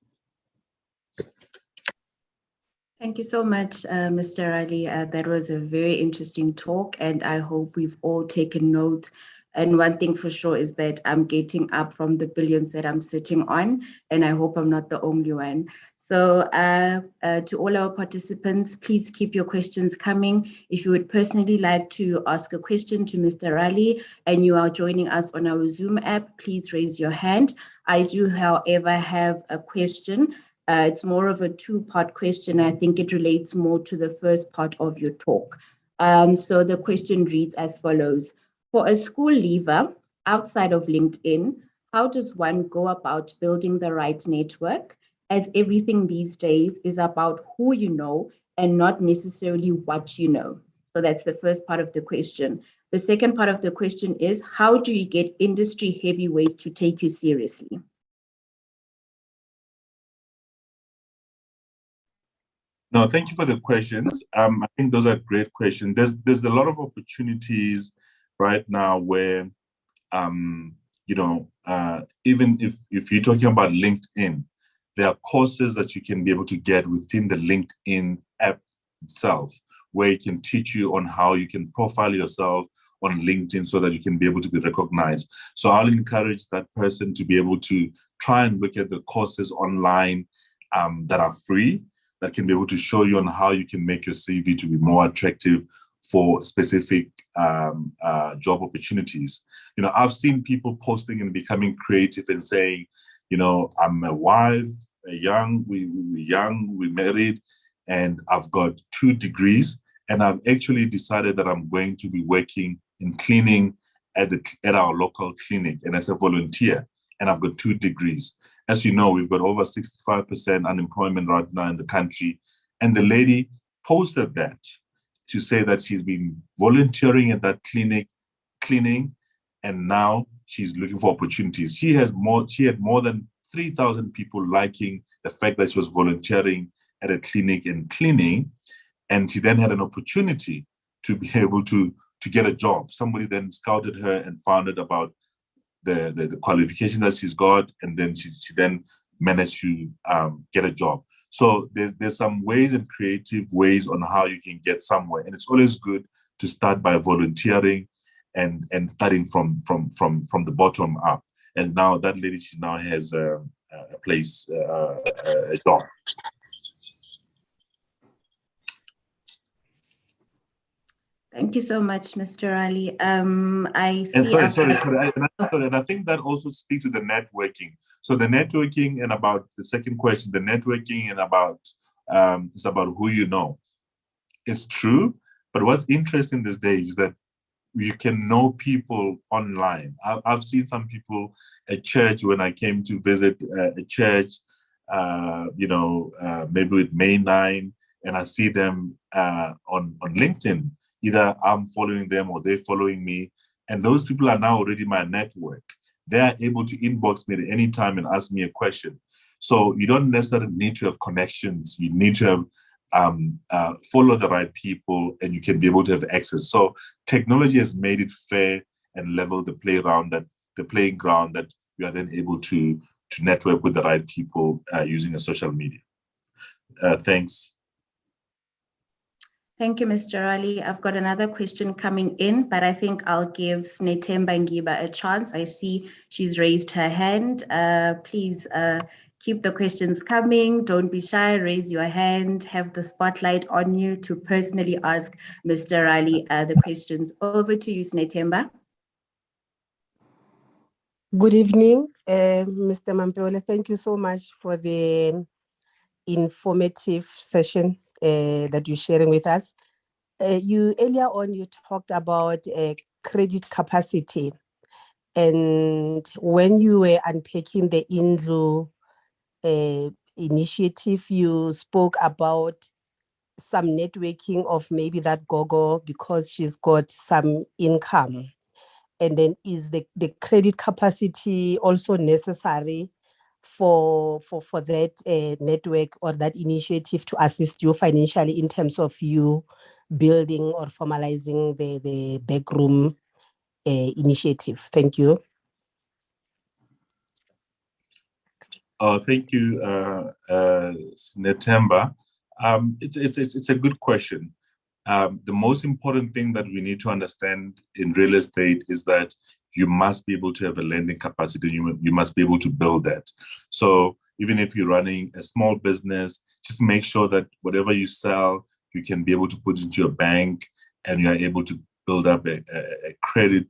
Thank you so much, Mr. Rali. That was a very interesting talk, and I hope we've all taken note. And one thing for sure is that I'm getting up from the billions that I'm sitting on, and I hope I'm not the only one. So to all our participants, please keep your questions coming. If you would personally like to ask a question to Mr. Rali and you are joining us on our Zoom app, please raise your hand. I do, however, have a question. It's more of a two-part question. I think it relates more to the first part of your talk. So the question reads as follows. For a school leaver outside of LinkedIn, how does one go about building the right network, as everything these days is about who you know and not necessarily what you know? So that's the first part of the question. The second part of the question is, how do you get industry heavyweights to take you seriously? No, thank you for the questions. I think those are great questions. There's a lot of opportunities right now where, even if you're talking about LinkedIn, there are courses that you can be able to get within the LinkedIn app itself, where it can teach you on how you can profile yourself on LinkedIn so that you can be able to be recognized. So I'll encourage that person to be able to try and look at the courses online that are free, that can be able to show you on how you can make your CV to be more attractive for specific job opportunities. I've seen people posting and becoming creative and saying, I'm a wife, we're young, we're married, and I've got 2 degrees, and I've actually decided that I'm going to be working in cleaning at our local clinic and as a volunteer, and I've got 2 degrees. As you know, we've got over 65% unemployment right now in the country. And the lady posted that to say that she's been volunteering at that clinic, cleaning, and now she's looking for opportunities. She had more than 3,000 people liking the fact that she was volunteering at a clinic and cleaning. And she then had an opportunity to be able to get a job. Somebody then scouted her and found out about the qualification that she's got, and then she then managed to get a job. So there's some ways and creative ways on how you can get somewhere, and it's always good to start by volunteering and starting from the bottom up. And now that lady, she now has a place, a job. Thank you so much, Mr. Rali. I see. And sorry. And I think that also speaks to the networking. So the networking, and about the second question, the networking and about it's about who you know. It's true, but what's interesting these days is that you can know people online. I've seen some people at church when I came to visit a church, maybe with May 9, and I see them on LinkedIn. Either I'm following them or they're following me. And those people are now already my network. They are able to inbox me at any time and ask me a question. So you don't necessarily need to have connections. You need to have follow the right people, and you can be able to have access. So technology has made it fair and level the playing ground that you are then able to network with the right people using a social media. Thanks. Thank you, Mr. Rali. I've got another question coming in, but I think I'll give Snetemba Ngiba a chance. I see she's raised her hand. Please keep the questions coming. Don't be shy. Raise your hand. Have the spotlight on you to personally ask Mr. Rali the questions. Over to you, Snetemba. Good evening, Mr. Mampeule. Thank you so much for the informative session that you're sharing with us. Earlier on, you talked about credit capacity. And when you were unpacking the Indlu initiative, you spoke about some networking of maybe that gogo because she's got some income. And then is the credit capacity also necessary for that network or that initiative to assist you financially in terms of you building or formalizing the backroom initiative? Thank you. Oh, thank you, Netemba. It's a good question. The most important thing that we need to understand in real estate is that you must be able to have a lending capacity. You must be able to build that. So even if you're running a small business, just make sure that whatever you sell, you can be able to put into your bank, and you are able to build up a credit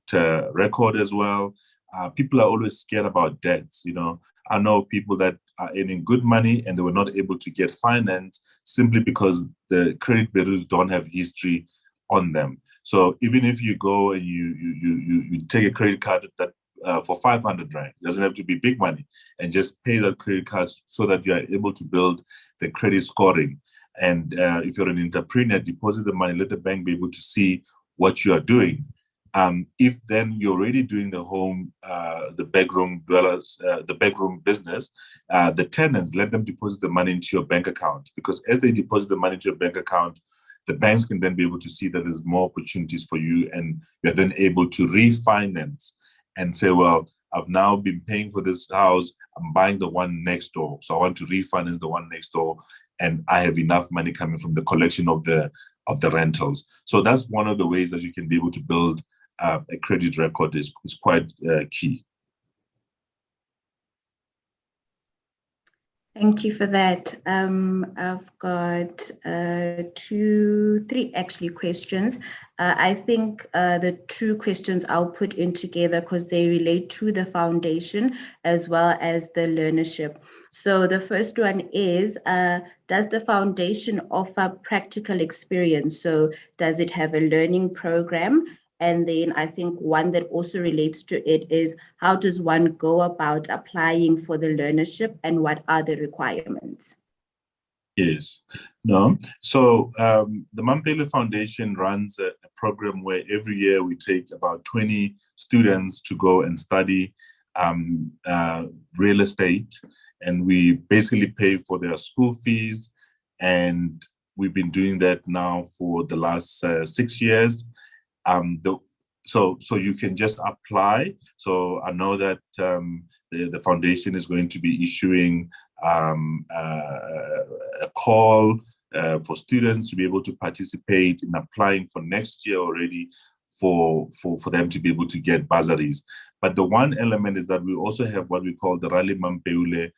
record as well. People are always scared about debts. I know people that are earning good money and they were not able to get finance simply because the credit bureaus don't have history on them. So even if you go and you take a credit card that for 500 rand, it doesn't have to be big money, and just pay that credit card so that you are able to build the credit scoring. And if you're an entrepreneur, deposit the money, let the bank be able to see what you are doing. If then you're already doing the home, the bedroom dwellers, the bedroom business, the tenants, let them deposit the money into your bank account, because as they deposit the money into your bank account, the banks can then be able to see that there's more opportunities for you, and you're then able to refinance and say, well, I've now been paying for this house, I'm buying the one next door, so I want to refinance the one next door, and I have enough money coming from the collection of the rentals. So that's one of the ways that you can be able to build a credit record is quite key. Thank you for that. I've got three actually questions. I think the two questions I'll put in together because they relate to the foundation as well as the learnership. So the first one is, does the foundation offer practical experience? So does it have a learning program? And then I think one that also relates to it is, how does one go about applying for the learnership and what are the requirements? Yes. No. So the Mampeule Foundation runs a program where every year we take about 20 students to go and study real estate, and we basically pay for their school fees. And we've been doing that now for the last 6 years. So you can just apply. So I know that the foundation is going to be issuing a call for students to be able to participate in applying for next year already, for them to be able to get bursaries. But the one element is that we also have what we call the Rali Mampeule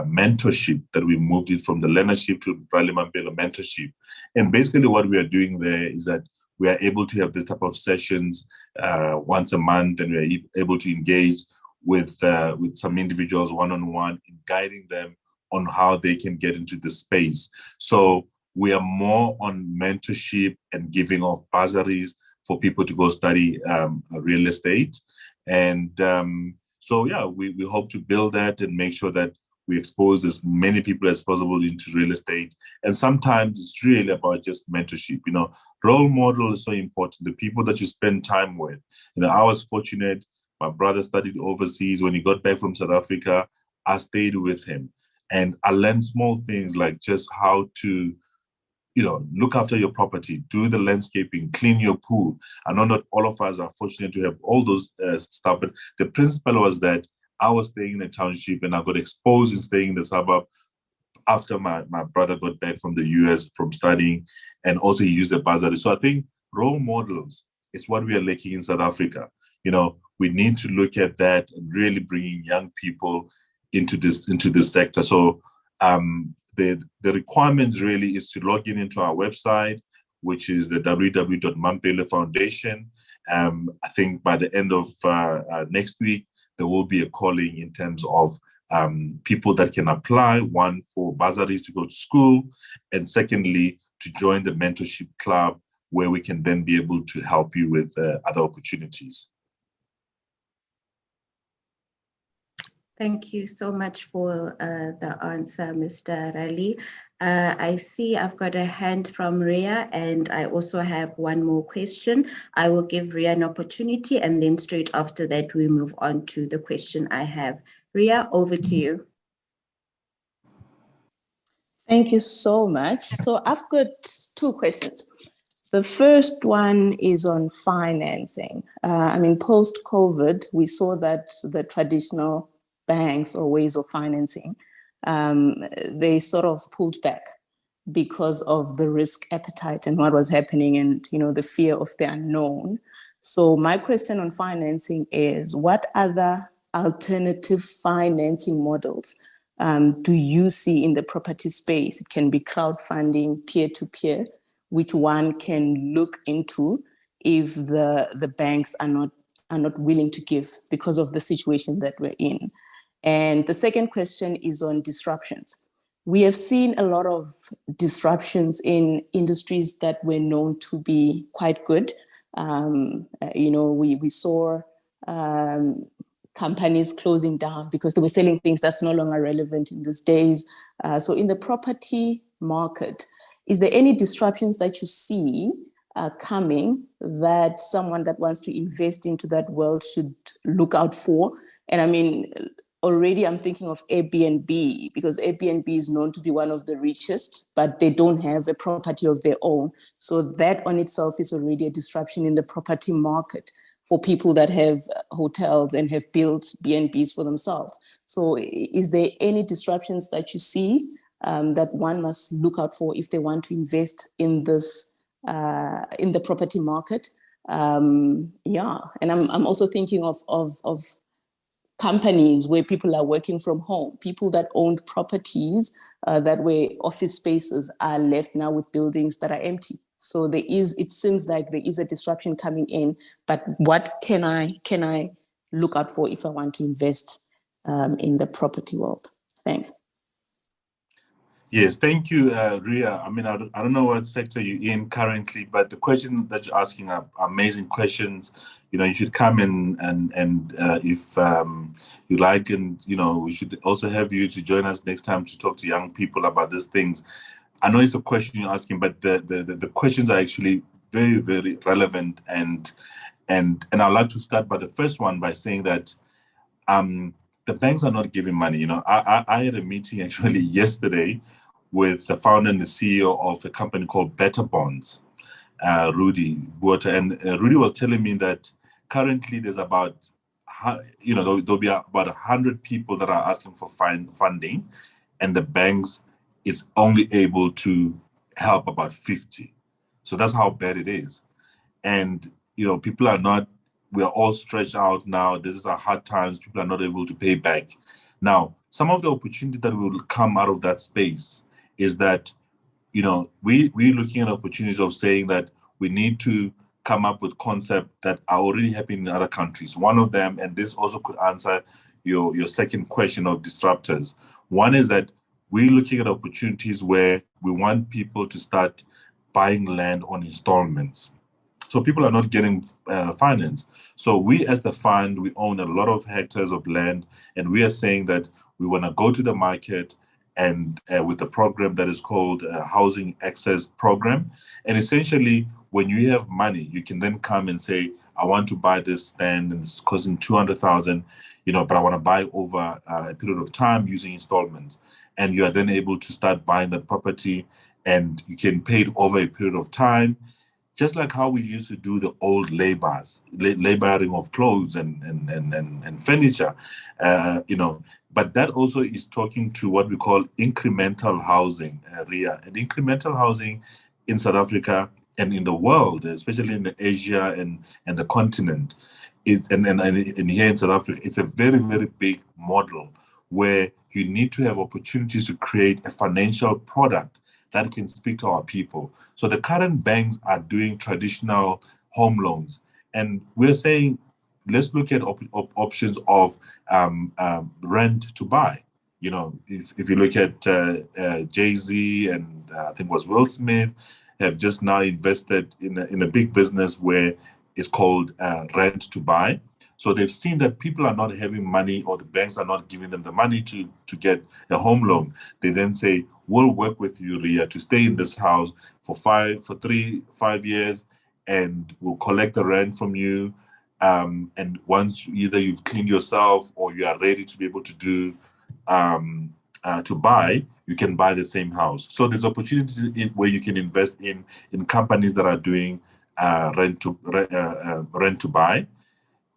mentorship, that we moved it from the learnership to Rali Mampeule mentorship. And basically what we are doing there is that we are able to have this type of sessions once a month, and we are able to engage with some individuals one-on-one in guiding them on how they can get into the space. So we are more on mentorship and giving of bursaries for people to go study real estate. And so, yeah, we hope to build that and make sure that we expose as many people as possible into real estate. And sometimes it's really about just mentorship. Role model is so important. The people that you spend time with. I was fortunate. My brother studied overseas. When he got back from South Africa, I stayed with him. And I learned small things like just how to, look after your property, do the landscaping, clean your pool. I know not all of us are fortunate to have all those stuff, but the principle was that I was staying in the township and I got exposed in staying in the suburb after my brother got back from the US from studying, and also he used the bursary. So I think role models is what we are lacking in South Africa. We need to look at that and really bringing young people into this sector. So the requirements really is to log into our website, which is the www.mampeule Foundation. I think by the end of next week, there will be a calling in terms of people that can apply, one for bursaries to go to school, and secondly, to join the mentorship club, where we can then be able to help you with other opportunities. Thank you so much for the answer, Mr. Rali. I see I've got a hand from Ria, and I also have one more question. I will give Ria an opportunity, and then straight after that, we move on to the question I have. Ria, over to you. Thank you so much. So I've got two questions. The first one is on financing. Post-COVID, we saw that the traditional banks or ways of financing they sort of pulled back because of the risk appetite and what was happening and, the fear of the unknown. So my question on financing is, what other alternative financing models do you see in the property space? It can be crowdfunding, peer-to-peer, which one can look into if the banks are not willing to give because of the situation that we're in. And the second question is on disruptions. We have seen a lot of disruptions in industries that were known to be quite good. We saw companies closing down because they were selling things that's no longer relevant in these days. So in the property market, is there any disruptions that you see coming that someone that wants to invest into that world should look out for? And I mean, already I'm thinking of Airbnb, because Airbnb is known to be one of the richest, but they don't have a property of their own. So that on itself is already a disruption in the property market for people that have hotels and have built B&Bs for themselves. So is there any disruptions that you see that one must look out for if they want to invest in this, in the property market? And I'm also thinking of companies where people are working from home, people that owned properties that were office spaces are left now with buildings that are empty. So it seems like there is a disruption coming in, but what can I look out for if I want to invest in the property world? Thanks. Yes, thank you, Ria. I mean, I don't know what sector you're in currently, but the questions that you're asking are amazing questions. You should come in and if you like, and we should also have you to join us next time to talk to young people about these things. I know it's a question you're asking, but the questions are actually very, very relevant, and I'd like to start by the first one by saying that the banks are not giving money. I had a meeting actually yesterday with the founder and the CEO of a company called Better Bonds, Rudy Buota, and Rudy was telling me that currently there's about, there'll be about 100 people that are asking for funding, and the banks is only able to help about 50. So that's how bad it is. And, people are not, we are all stretched out now. This is our hard times. People are not able to pay back. Now, some of the opportunity that will come out of that space is that, we're looking at opportunities of saying that we need to come up with concepts that are already happening in other countries. One of them, and this also could answer your second question of disruptors. One is that we're looking at opportunities where we want people to start buying land on installments. So people are not getting finance. So we as the fund, we own a lot of hectares of land, and we are saying that we want to go to the market and with a program that is called Housing Access Program. And essentially, when you have money, you can then come and say, I want to buy this stand and it's costing 200,000, but I want to buy over a period of time using installments. And you are then able to start buying that property, and you can pay it over a period of time, just like how we used to do the old laboring of clothes and furniture, But that also is talking to what we call incremental housing, Ria. And incremental housing in South Africa and in the world, especially in the Asia and the continent, and here in South Africa, it's a very, very big model where you need to have opportunities to create a financial product that can speak to our people. So the current banks are doing traditional home loans, and we're saying, let's look at options of rent to buy. If you look at Jay-Z and I think it was Will Smith, have just now invested in a big business where it's called rent to buy. So they've seen that people are not having money, or the banks are not giving them the money to get a home loan. They then say, we'll work with you, Ria, to stay in this house for 5 years, and we'll collect the rent from you. And once either you've cleaned yourself or you are ready to be able to do to buy, you can buy the same house. So there's opportunities where you can invest in companies that are doing rent to buy.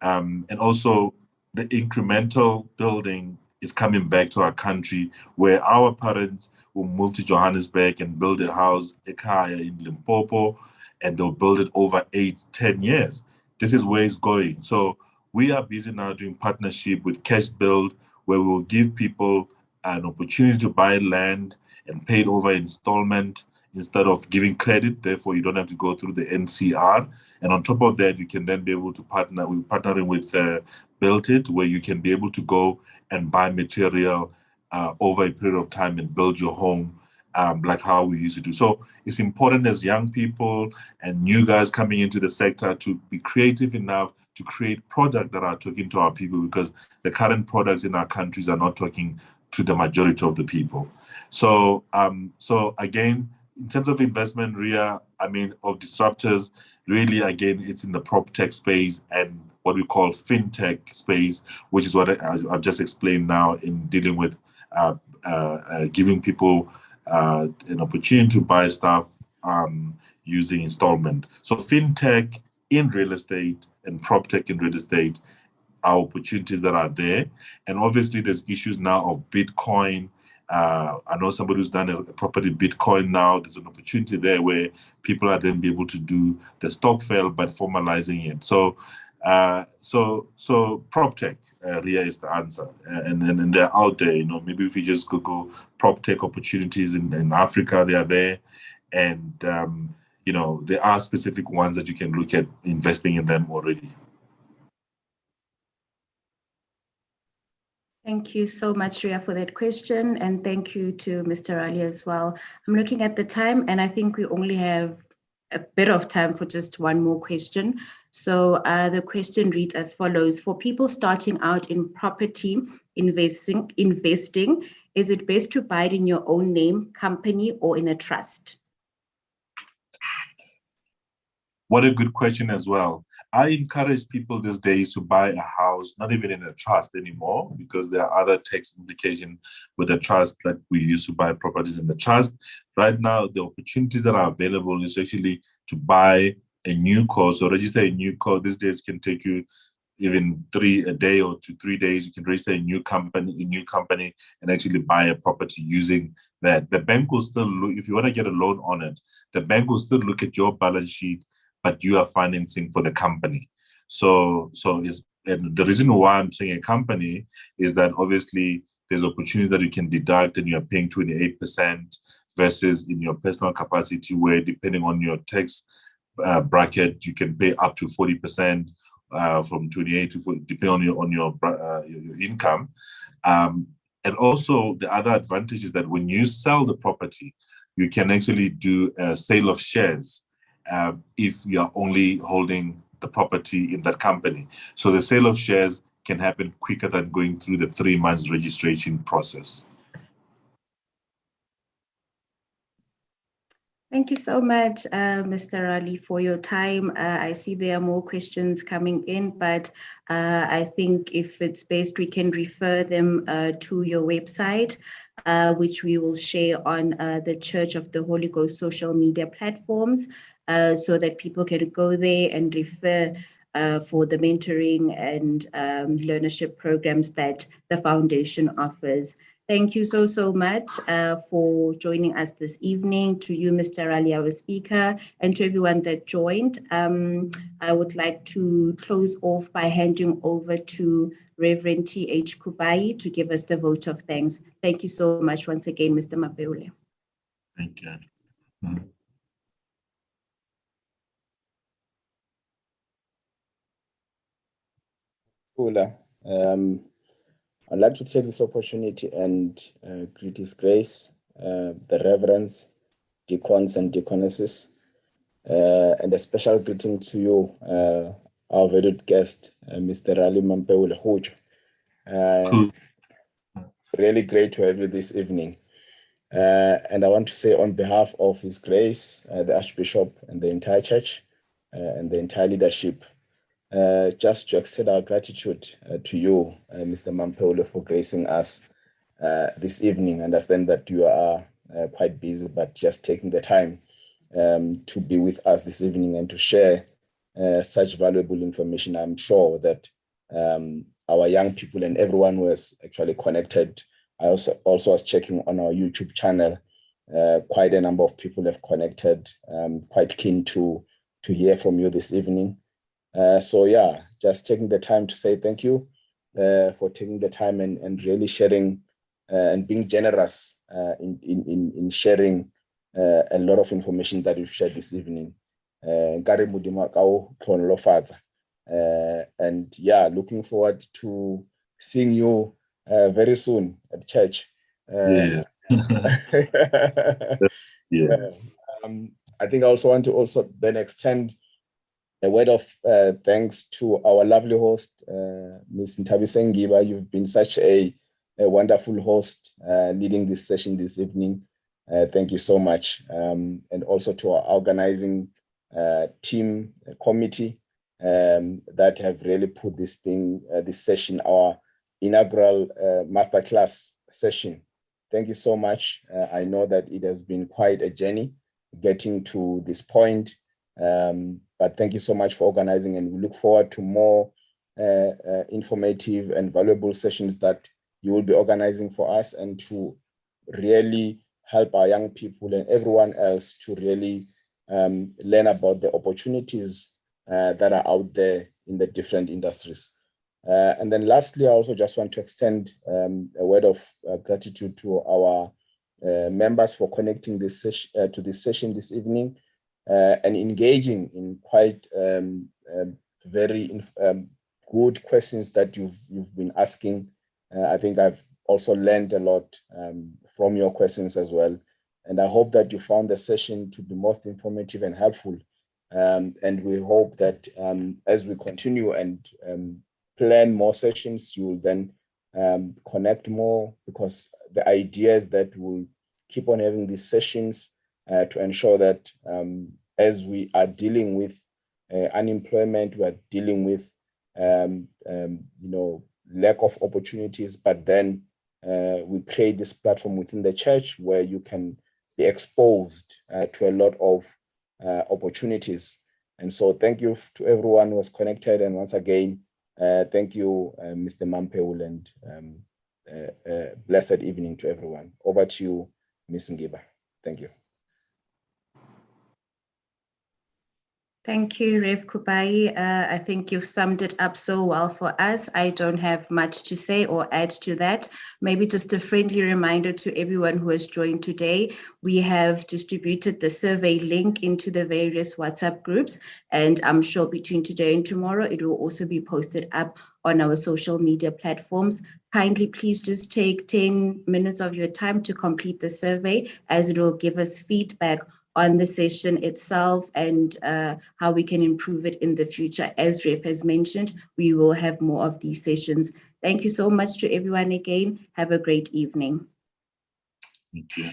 And also the incremental building is coming back to our country, where our parents will move to Johannesburg and build a house, a kaya in Limpopo, and they'll build it over 8-10 years. This is where it's going. So we are busy now doing partnership with Cash Build, where we'll give people an opportunity to buy land and pay it over installment instead of giving credit. Therefore, you don't have to go through the NCR. And on top of that, you can then be able to partner. We're partnering with Built It, where you can be able to go and buy material over a period of time and build your home like how we used to do. So it's important as young people and new guys coming into the sector to be creative enough to create products that are talking to our people, because the current products in our countries are not talking to the majority of the people. So, so again, in terms of investment, Ria, I mean, of disruptors, really, again, it's in the proptech space and what we call fintech space, which is what I've just explained now in dealing with giving people an opportunity to buy stuff using installment. So fintech in real estate and proptech in real estate are opportunities that are there. And obviously there's issues now of Bitcoin. I know somebody who's done a property Bitcoin now. There's an opportunity there where people are then be able to do the stock fail by formalizing it. So so proptech, Ria, is the answer, and they're out there. You know, maybe if you just Google proptech opportunities in Africa, they are there, and you know, there are specific ones that you can look at investing in them already. Thank you so much, Ria, for that question. And thank you to Mr. Rali as well. I'm looking at the time, and I think we only have a bit of time for just one more question. So the question reads as follows. For people starting out in property investing, is it best to buy it in your own name, company, or in a trust? What a good question as well. I encourage people these days to buy a house, not even in a trust anymore, because there are other tax implications with a trust that we used to buy properties in the trust. Right now, the opportunities that are available is actually to buy a new car. So register a new car these days can take you even a day or 3 days. You can register a new company and actually buy a property using that. The bank will still look, if you want to get a loan on it, the bank will still look at your balance sheet, but you are financing for the company. So and the reason why I'm saying a company is that obviously there's opportunity that you can deduct and you're paying 28% versus in your personal capacity, where depending on your tax bracket, you can pay up to 40% from 28 to 40, depending on your income. And also the other advantage is that when you sell the property, you can actually do a sale of shares if you are only holding the property in that company. So the sale of shares can happen quicker than going through the 3 months registration process. Thank you so much, Mr. Rali, for your time. I see there are more questions coming in, but I think if it's best, we can refer them to your website, which we will share on the Church of the Holy Ghost social media platforms, so that people can go there and refer for the mentoring and learnership programs that the foundation offers. Thank you so much for joining us this evening. To you, Mr. Rali, our speaker, and to everyone that joined. I would like to close off by handing over to Reverend T.H. Kubai to give us the vote of thanks. Thank you so much once again, Mr. Mampeule. Thank you. I'd like to take this opportunity and greet His Grace, the reverends, deacons and deaconesses, and a special greeting to you, our valued guest, Mr. Rali Mampeule. Really great to have you this evening. And I want to say on behalf of His Grace, the Archbishop and the entire church and the entire leadership, just to extend our gratitude to you, Mr. Mampeule, for gracing us this evening. I understand that you are quite busy, but just taking the time to be with us this evening and to share such valuable information. I'm sure that our young people and everyone was actually connected. I also was checking on our YouTube channel. Quite a number of people have connected. Quite keen to hear from you this evening. So yeah, just taking the time to say thank you for taking the time and really sharing and being generous in sharing a lot of information that you've shared this evening. And yeah, looking forward to seeing you very soon at church. Yes. Yes. I think I also want to also then extend a word of thanks to our lovely host, Ms. Ntabiseng Giba. You've been such a wonderful host leading this session this evening. Thank you so much. And also to our organizing team committee that have really put this session, our inaugural masterclass session. Thank you so much. I know that it has been quite a journey getting to this point. But thank you so much for organizing, and we look forward to more informative and valuable sessions that you will be organizing for us, and to really help our young people and everyone else to really learn about the opportunities that are out there in the different industries. And then lastly, I also just want to extend a word of gratitude to our members for connecting to this session this evening. And engaging in quite very good questions that you've been asking. I think I've also learned a lot from your questions as well. And I hope that you found the session to be most informative and helpful. And we hope that as we continue and plan more sessions, you will then connect more, because the idea is that we'll keep on having these sessions to ensure that as we are dealing with unemployment, we are dealing with lack of opportunities, but then we create this platform within the church where you can be exposed to a lot of opportunities. And so thank you to everyone who was connected. And once again, thank you, Mr. Mampeule, and blessed evening to everyone. Over to you, Ms. Ngiba. Thank you. Thank you, Rev Kubai. I think you've summed it up so well for us. I don't have much to say or add to that. Maybe just a friendly reminder to everyone who has joined today. We have distributed the survey link into the various WhatsApp groups, and I'm sure between today and tomorrow, it will also be posted up on our social media platforms. Kindly, please just take 10 minutes of your time to complete the survey, as it will give us feedback on the session itself and how we can improve it in the future. As Ref has mentioned, we will have more of these sessions. Thank you so much to everyone again. Have a great evening. Thank you.